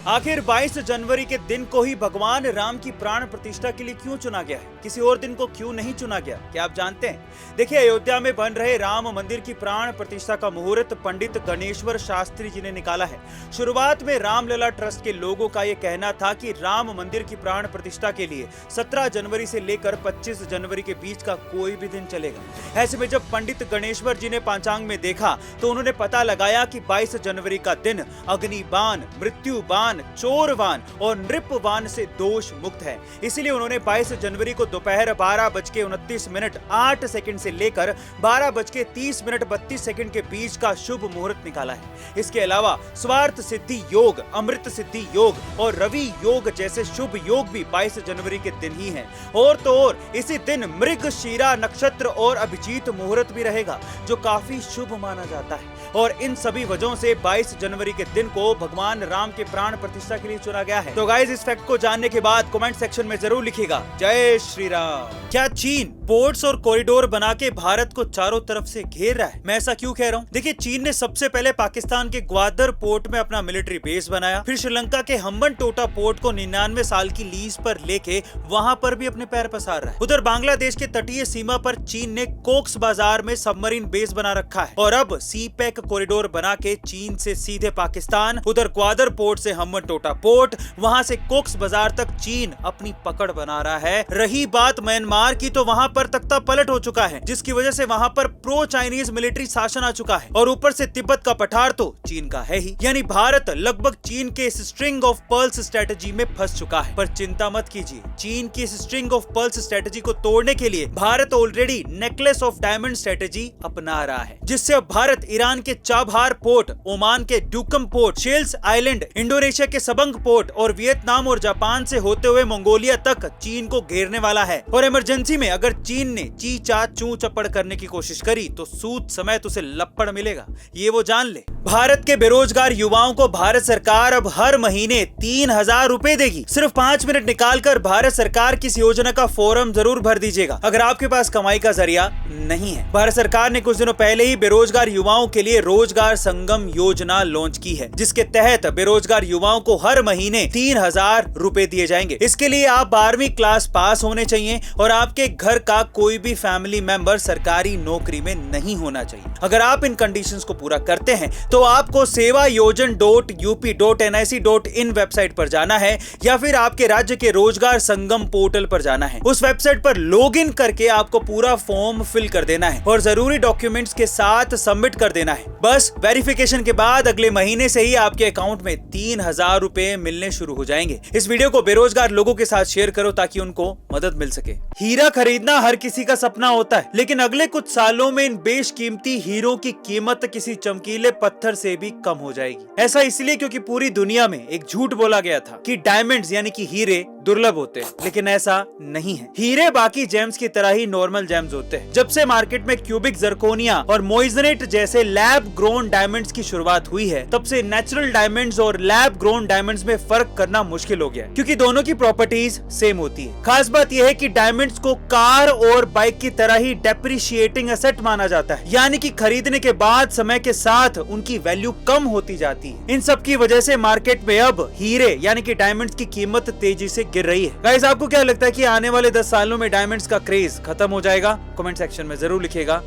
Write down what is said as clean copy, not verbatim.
आखिर 22 जनवरी के दिन को ही भगवान राम की प्राण प्रतिष्ठा के लिए क्यों चुना गया है? किसी और दिन को क्यों नहीं चुना गया? क्या आप जानते हैं? देखिए, अयोध्या में बन रहे राम मंदिर की प्राण प्रतिष्ठा का मुहूर्त पंडित गणेश्वर शास्त्री जी ने निकाला है। शुरुआत में रामलला ट्रस्ट के लोगों का यह कहना था कि राम मंदिर की प्राण प्रतिष्ठा के लिए 17 जनवरी से लेकर 25 जनवरी के बीच का कोई भी दिन चलेगा। ऐसे में जब पंडित गणेश्वर जी ने पंचांग में देखा तो उन्होंने पता लगाया कि 22 जनवरी का दिन अग्निबाण, मृत्युबाण, चोरवान और नृपवान से दोष मुक्त है। इसलिए उन्होंने 22 जनवरी को दोपहर 12:29:08 से लेकर 12:30:32 के बीच का शुभ मुहूर्त निकाला है। इसके अलावा स्वार्थ सिद्धि योग, अमृत सिद्धि योग और रवि योग जैसे शुभ योग भी 22 जनवरी के दिन ही हैं। और तो और इसी दिन मृगशीरा नक्षत्र और अभिजीत मुहूर्त भी रहेगा, जो काफी शुभ माना जाता है। और इन सभी वजहों से 22 जनवरी के दिन को भगवान राम के प्राण प्रतिष्ठा के लिए चुना गया है। तो गाइस, इस फैक्ट को जानने के बाद कमेंट सेक्शन में जरूर लिखिएगा जय श्री राम। क्या चीन पोर्ट्स और कॉरिडोर बना के भारत को चारों तरफ से घेर रहा है? मैं ऐसा क्यों कह रहा हूँ? देखिए, चीन ने सबसे पहले पाकिस्तान के ग्वादर पोर्ट में अपना मिलिट्री बेस बनाया, फिर श्रीलंका के हम्बनटोटा पोर्ट को 99 साल की लीज पर लेके वहां पर भी अपने पैर पसार रहा है। उधर बांग्लादेश के तटीय सीमा पर चीन ने कोक्स बाजार में सबमरीन बेस बना रखा है और अब सी पैक कॉरिडोर बना के चीन से सीधे पाकिस्तान, उधर ग्वादर पोर्ट से हम्बनटोटा पोर्ट, वहां से कोक्स बाजार तक चीन अपनी पकड़ बना रहा है। रही बात म्यांमार की, तो वहां पर तख्ता पलट हो चुका है, जिसकी वजह से वहां पर प्रो चाइनीज मिलिट्री शासन आ चुका है और ऊपर से तिब्बत का पठार तो चीन का है ही। यानी भारत लगभग चीन के इस स्ट्रिंग ऑफ पर्ल्स स्ट्रेटेजी में फंस चुका है। पर चिंता मत कीजिए, चीन की इस स्ट्रिंग ऑफ पर्ल्स स्ट्रेटेजी को तोड़ने के लिए Bharat already necklace of diamond strategy अपना रहा है, जिससे अब भारत ईरान के चाबहार पोर्ट, ओमान के डुकम पोर्ट, शेल्स आइलैंड, इंडोनेशिया के सबंग पोर्ट और वियतनाम और जापान से होते हुए मंगोलिया तक चीन को घेरने वाला है। और इमरजेंसी में अगर चीन ने ची चा चू चप्पड़ करने की कोशिश करी तो सूद समेत उसे लपड़ मिलेगा, ये वो जान ले। भारत के बेरोजगार युवाओं को भारत सरकार अब हर महीने 3000 रुपए देगी। सिर्फ 5 मिनट निकालकर भारत सरकार की इस योजना का फॉर्म जरूर भर दीजिएगा अगर आपके पास कमाई का जरिया नहीं है। भारत सरकार ने कुछ दिनों पहले ही बेरोजगार युवाओं के लिए रोजगार संगम योजना लॉन्च की है, जिसके तहत बेरोजगार युवाओं को हर महीने 3000 रुपए दिए जाएंगे। इसके लिए आप 12वीं क्लास पास होने चाहिए और आपके घर का कोई भी फैमिली मेंबर सरकारी नौकरी में नहीं होना चाहिए। अगर आप इन कंडीशंस को पूरा करते हैं तो आपको sevayojan.up.nic.in वेबसाइट पर जाना है या फिर आपके राज्य के रोजगार संगम पोर्टल पर जाना है। उस वेबसाइट पर लॉगिन करके आपको पूरा फॉर्म फिल कर देना है और जरूरी डॉक्यूमेंट्स के साथ सबमिट कर देना है। बस वेरिफिकेशन के बाद अगले महीने से ही आपके अकाउंट में 3000 रुपए मिलने शुरू हो जाएंगे। इस वीडियो को बेरोजगार लोगों के साथ शेयर करो ताकि उनको मदद मिल सके। हीरा खरीदना हर किसी का सपना होता है, लेकिन अगले कुछ सालों में इन बेशकीमती हीरों की कीमत किसी चमकीले पत्थर से भी कम हो जाएगी। ऐसा इसलिए क्योंकि पूरी दुनिया में एक झूठ बोला गया था कि डायमंड्स यानी कि हीरे दुर्लभ होते हैं, लेकिन ऐसा नहीं है। हीरे बाकी जेम्स की तरह ही नॉर्मल जेम्स होते हैं। जब से मार्केट में क्यूबिक जर्कोनिया और मोइजनेट जैसे लैब ग्रोन डायमंड्स की शुरुआत हुई है, तब से नेचुरल डायमंड्स और लैब ग्रोन डायमंड्स में फर्क करना मुश्किल हो गया है, क्योंकि दोनों की प्रॉपर्टीज सेम होती है। खास बात यह है कि डायमंड्स को कार और बाइक की तरह ही डेप्रिशिएटिंग एसेट माना जाता है, यानी कि खरीदने के बाद समय के साथ उनकी वैल्यू कम होती जाती है। इन सब की वजह से मार्केट में अब हीरे यानी कि डायमंड्स की कीमत तेजी से गिर रही है। गाइस, आपको क्या लगता है कि आने वाले 10 सालों में डायमंड्स का क्रेज खत्म हो जाएगा? कमेंट सेक्शन में जरूर लिखिएगा।